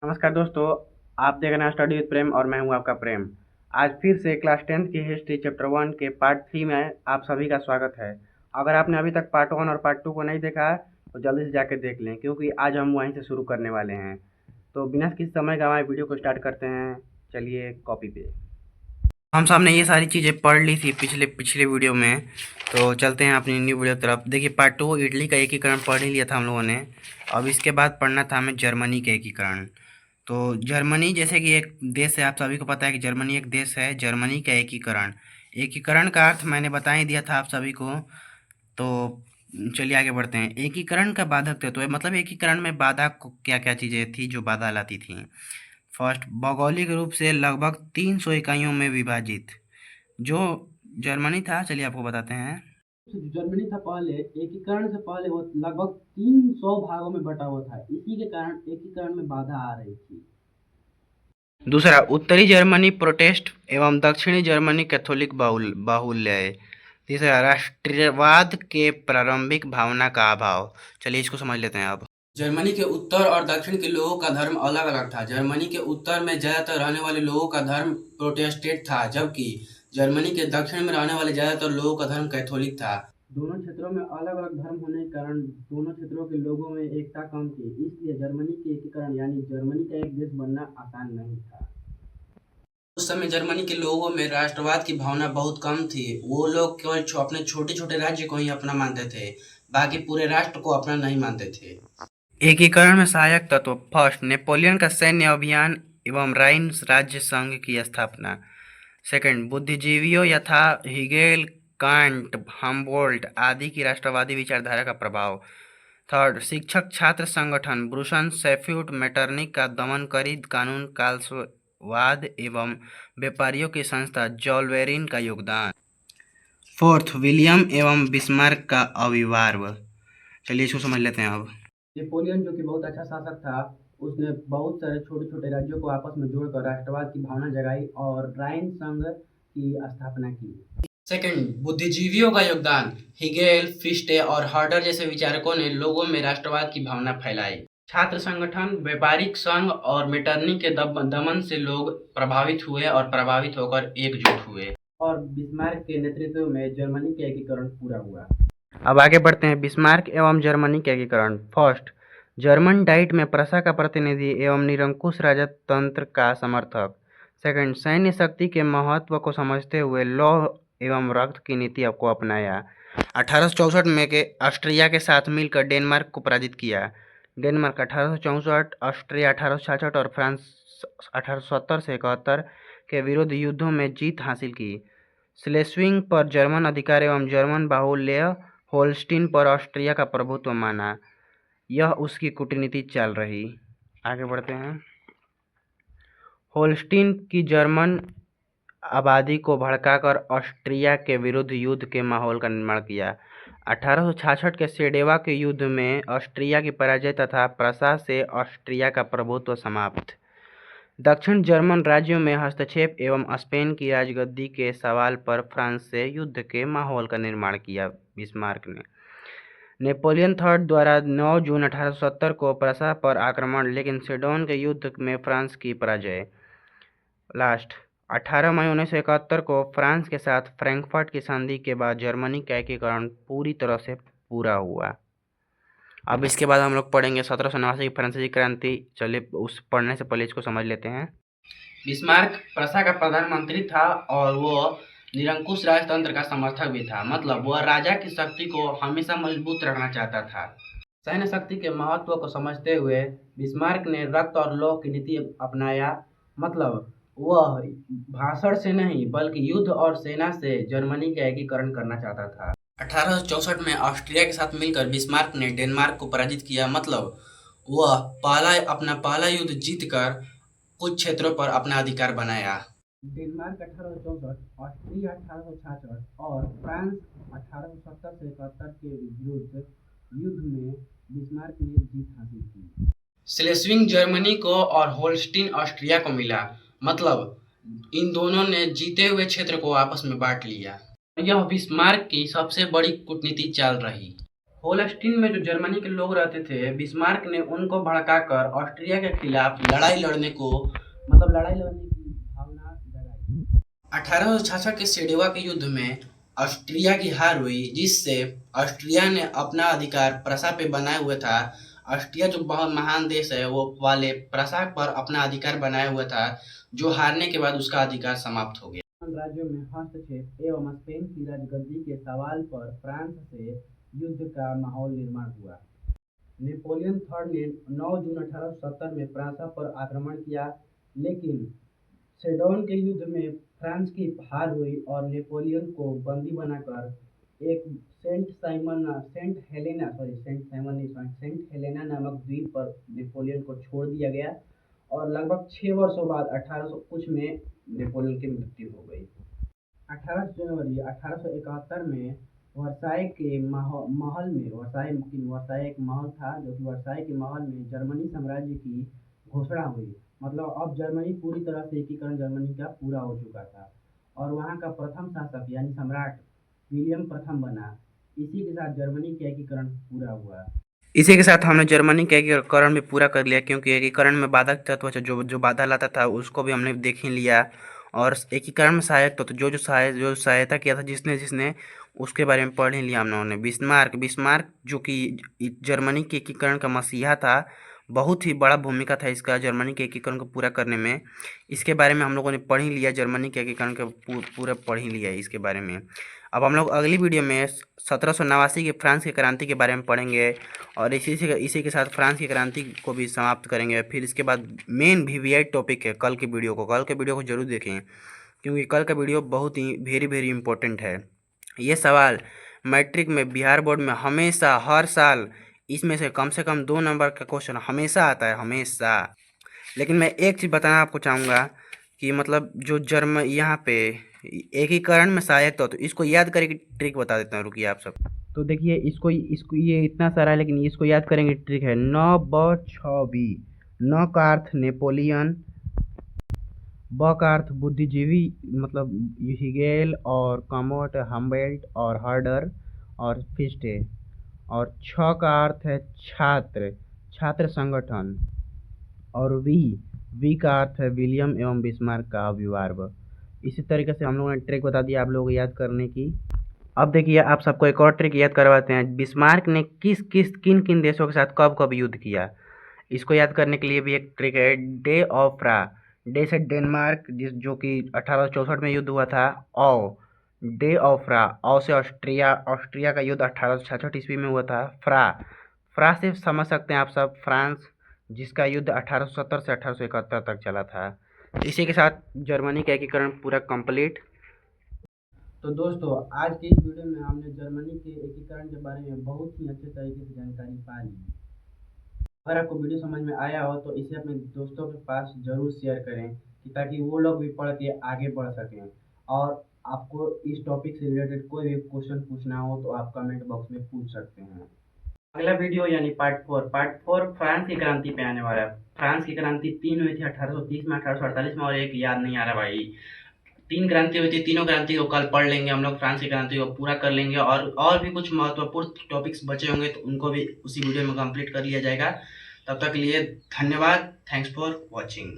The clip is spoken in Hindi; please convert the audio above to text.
नमस्कार दोस्तों। आप देख रहे हैं स्टडी विद प्रेम और मैं हूं आपका प्रेम। आज फिर से क्लास 10th की हिस्ट्री चैप्टर 1 के पार्ट 3 में आप सभी का स्वागत है। अगर आपने अभी तक पार्ट 1 और पार्ट 2 को नहीं देखा है तो जल्दी से जाकर देख लें, क्योंकि आज हम वहीं से शुरू करने वाले हैं। तो बिना किसी समय गंवाए वीडियो को स्टार्ट करते हैं। चलिए कॉपी पे। हम सामने ये सारी चीज़ें पढ़ ली थी पिछले पिछले वीडियो में, तो चलते हैं अपनी न्यू वीडियो तरफ। देखिए पार्ट 2 इटली का एकीकरण पढ़ ही लिया था हम लोगों ने। अब इसके बाद पढ़ना था हमें जर्मनी का एकीकरण। तो जर्मनी जैसे कि एक देश है, आप सभी को पता है कि जर्मनी एक देश है। जर्मनी का एकीकरण, एकीकरण का अर्थ मैंने बता ही दिया था आप सभी को। तो चलिए आगे बढ़ते हैं। एकीकरण का बाधक तत्व है, मतलब एकीकरण में बाधा क्या क्या चीज़ें थी जो बाधा लाती थी। फर्स्ट, भौगोलिक रूप से लगभग 300 इकाइयों में विभाजित जो जर्मनी था, चलिए आपको बताते हैं। जर्मनी था पहले, एकीकरण से पहले वो लगभग 300 भागों में बटा हुआ था। इसी के कारण एकीकरण में बाधा आ रही थी। दूसरा, उत्तरी जर्मनी प्रोटेस्ट एवं दक्षिणी जर्मनी कैथोलिक बाहुल्य। तीसरा, राष्ट्रवाद के प्रारंभिक भावना का अभाव। चलिए इसको समझ लेते हैं अब। जर्मनी के उत्तर और दक्षिण के लोगों का धर्म अलग अलग था। जर्मनी के उत्तर में ज्यादातर रहने वाले लोगों का धर्म प्रोटेस्टेंट था, जबकि जर्मनी के दक्षिण में रहने वाले ज्यादातर लोगों का धर्म कैथोलिक था। दोनों क्षेत्रों में अलग अलग धर्म होने के कारण दोनों क्षेत्रों के लोगों में एकता कम थी, इसलिए जर्मनी के एकीकरण यानी जर्मनी का एक देश बनना आसान नहीं था। उस समय जर्मनी के लोगों में राष्ट्रवाद की भावना बहुत कम थी। वो लोग केवल अपने छोटे छोटे राज्य को ही अपना मानते थे, बाकी पूरे राष्ट्र को अपना नहीं मानते थे। एकीकरण में सहायक तत्व। फर्स्ट, नेपोलियन का सैन्य अभियान एवं राइन राज्य संघ की स्थापना। सेकंड, बुद्धिजीवियों यथा हिगेल, कांट, हम्बोल्ट आदि की राष्ट्रवादी विचारधारा का प्रभाव। थर्ड, शिक्षक छात्र संगठन ब्रूसन सैफ्यूट मेटरनिक का दमनकारी कानून कालसवाद एवं व्यापारियों की संस्था जॉलवेरिन का योगदान। फोर्थ, विलियम एवं बिस्मार्क का अविर्भाव। चलिए इसको समझ लेते हैं अब। नेपोलियन जो कि बहुत अच्छा शासक था, उसने बहुत सारे छोटे छोटे राज्यों को आपस में जोड़कर राष्ट्रवाद की भावना जगाई और राइन संघ की स्थापना की। सेकंड, बुद्धिजीवियों का योगदान। हिगेल, फिस्टे और हर्डर जैसे विचारकों ने लोगों में राष्ट्रवाद की भावना फैलाई। छात्र संगठन, व्यापारिक संघ और मेटरनी के दमन से लोग प्रभावित हुए और प्रभावित होकर एकजुट हुए और बिस्मार्क के नेतृत्व में जर्मनी का एकीकरण पूरा हुआ। अब आगे बढ़ते हैं। बिस्मार्क एवं जर्मनी के एकीकरण। फर्स्ट, जर्मन डाइट में प्रशा का प्रतिनिधि एवं निरंकुश राजतंत्र का समर्थक। सेकंड, सैन्य शक्ति के महत्व को समझते हुए लौह एवं रक्त की नीति को अपनाया। 1864 में के ऑस्ट्रिया के साथ मिलकर डेनमार्क को पराजित किया। डेनमार्क 1864, ऑस्ट्रिया 1866 और फ्रांस 1870 से 71 के विरुद्ध युद्धों में जीत हासिल की। स्लेस्विंग पर जर्मन अधिकार एवं जर्मन बाहुल्य होल्स्टीन पर ऑस्ट्रिया का प्रभुत्व माना। यह उसकी कूटनीति चल रही। आगे बढ़ते हैं। होल्स्टीन की जर्मन आबादी को भड़काकर ऑस्ट्रिया के विरुद्ध युद्ध के माहौल का निर्माण किया। 1866 के सेडेवा के युद्ध में ऑस्ट्रिया की पराजय तथा प्रशा से ऑस्ट्रिया का प्रभुत्व समाप्त। दक्षिण जर्मन राज्यों में हस्तक्षेप एवं स्पेन की राजगद्दी के सवाल पर फ्रांस से युद्ध के माहौल का निर्माण किया बिस्मार्क ने। नेपोलियन थर्ड द्वारा 9 जून 1870 को प्रशा पर आक्रमण, लेकिन सेडोन के युद्ध में फ्रांस की पराजय। लास्ट, 18 मई 1971 को फ्रांस के साथ फ्रैंकफर्ट की संधि के बाद जर्मनी का एकीकरण पूरी तरह से पूरा हुआ। अब इसके बाद हम लोग पढ़ेंगे 1789 की फ्रांसीसी क्रांति। चलिए उस पढ़ने से पहले इसको समझ लेते हैं। बिस्मार्क प्रशा का प्रधानमंत्री था और वो निरंकुश राजतंत्र का समर्थक भी था, मतलब वह राजा की शक्ति को हमेशा मजबूत रखना चाहता था। सैन्य शक्ति के महत्व को समझते हुए बिस्मार्क ने रक्त और लौह की नीति अपनाया, मतलब वह भाषण से नहीं बल्कि युद्ध और सेना से जर्मनी का एकीकरण करना चाहता था। 1864 में ऑस्ट्रिया के साथ मिलकर बिस्मार्क ने डेनमार्क को पराजित किया, मतलब वह अपना पहला युद्ध जीतकर कुछ क्षेत्रों पर अपना अधिकार बनाया। डेनमार्क 1864, ऑस्ट्रिया 1866 और फ्रांस 1870 से 71 के विरुद्ध युद्ध में बिस्मार्क ने जीत हासिल की। स्लेस्विंग जर्मनी को और होल्स्टीन ऑस्ट्रिया को मिला, मतलब इन दोनों ने जीते हुए क्षेत्र को आपस में बांट लिया। यह बिस्मार्क की सबसे बड़ी कूटनीति चाल रही। होलस्टीन में जो जर्मनी के लोग रहते थे, बिस्मार्क ने उनको भड़काकर ऑस्ट्रिया के खिलाफ लड़ाई लड़ने की भावना जगाई। 1866 के सेडोवा के युद्ध में ऑस्ट्रिया की हार हुई, जिससे ऑस्ट्रिया ने अपना अधिकार प्रसा पे बनाए हुए था। ऑस्ट्रिया जो बहुत महान देश है, वो वाले प्रसा पर अपना अधिकार बनाए हुआ था, जो हारने के बाद उसका अधिकार समाप्त हो गया। राज्यों में हस्तक्षेप एवं स्पेन की राजगद्दी के सवाल पर फ्रांस से युद्ध का माहौल निर्माण हुआ। नेपोलियन थर्ड ने 9 जून 1870 में फ्रांस पर आक्रमण किया, लेकिन सेडोन के युद्ध में फ्रांस की हार हुई और नेपोलियन को बंदी बनाकर एक सेंट हेलेना नामक द्वीप पर नेपोलियन को छोड़ दिया गया और लगभग 6 वर्षों बाद 1800 कुछ में नेपोलियन की मृत्यु हो गई। 18 जनवरी 1871 में वर्साई के वर्साई एक महल था, जो कि वर्साई के महल में जर्मनी साम्राज्य की घोषणा हुई। मतलब अब जर्मनी पूरी तरह से एकीकरण जर्मनी का पूरा हो चुका था और वहाँ का प्रथम शासक यानी सम्राट विलियम प्रथम बना। इसी के साथ जर्मनी का एकीकरण पूरा हुआ। इसी के साथ हमने जर्मनी के एकीकरण भी पूरा कर लिया, क्योंकि एकीकरण में बाधक तत्व जो बाधा लाता था उसको भी हमने देख ही लिया। और एकीकरण में सहायक तत्व जो सहायता किया था जिसने जिसने उसके बारे में पढ़ ही लिया हम लोगों ने। बिस्मार्क जो कि जर्मनी के एकीकरण का मसीहा था, बहुत ही बड़ा भूमिका था इसका जर्मनी के एकीकरण को पूरा करने में। इसके बारे में हम लोगों ने पढ़ ही लिया, जर्मनी के एकीकरण का पूरा पढ़ ही लिया इसके बारे में। अब हम लोग अगली वीडियो में 1789 के फ्रांस की क्रांति के बारे में पढ़ेंगे और इसी के साथ फ्रांस की क्रांति को भी समाप्त करेंगे। फिर इसके बाद मेन वीवीआई टॉपिक है कल के वीडियो को जरूर देखें, क्योंकि कल का वीडियो बहुत ही वेरी इंपॉर्टेंट है। ये सवाल मैट्रिक में बिहार बोर्ड में हमेशा हर साल इसमें से कम 2 नंबर का क्वेश्चन हमेशा आता है, हमेशा। लेकिन मैं एक चीज़ बताना आपको चाहूँगा कि मतलब जो यहाँ पे एकीकरण में सहायक तो इसको याद करके ट्रिक बता देता हूँ, रुकिए आप सब। तो देखिए इसको ये इतना सारा है, लेकिन इसको याद करेंगे। ट्रिक है 9 ब 6 बी। 9 का अर्थ नेपोलियन, ब का अर्थ बुद्धिजीवी मतलब हीगेल और कमोट, हम्बेल्ट और हर्डर और फिस्टे, और 6 का अर्थ है छात्र संगठन, और वी का अर्थ है विलियम एवं बिस्मार्क का अभिवार्व। इसी तरीके से हम लोगों ने ट्रिक बता दिया आप लोगों को याद करने की। अब देखिए आप सबको एक और ट्रिक याद करवाते हैं। बिस्मार्क ने किन देशों के साथ कब युद्ध किया, इसको याद करने के लिए भी एक ट्रिक है। डे से डेनमार्क जो कि 1864 में युद्ध हुआ था। ऑ से ऑस्ट्रिया का युद्ध 1866 ईस्वी में हुआ था। फ्रा से समझ सकते हैं आप सब फ्रांस, जिसका युद्ध 1870 से 1871 तक चला था। इसी के साथ जर्मनी का एकीकरण पूरा कंप्लीट। तो दोस्तों आज की इस वीडियो में हमने जर्मनी के एकीकरण के बारे में बहुत ही अच्छे तरीके से जानकारी पा ली। अगर आपको वीडियो समझ में आया हो तो इसे अपने दोस्तों के पास ज़रूर शेयर करें, कि ताकि वो लोग भी पढ़ के आगे बढ़ सकें। और आपको इस टॉपिक से रिलेटेड कोई भी क्वेश्चन पूछना हो तो आप कमेंट बॉक्स में पूछ सकते हैं। अगला वीडियो यानी पार्ट 4 फ्रांस की क्रांति पे आने वाला है। फ्रांस की क्रांति 3 हुई थी, 1830 में, 1848 में, और एक याद नहीं आ रहा भाई। 3 क्रांति हुई थी, तीनों क्रांति को कल पढ़ लेंगे हम लोग, फ्रांस की क्रांति को पूरा कर लेंगे। और भी कुछ महत्वपूर्ण टॉपिक्स बचे होंगे तो उनको भी उसी वीडियो में कंप्लीट कर लिया जाएगा। तब तक के लिए धन्यवाद। Thanks for watching.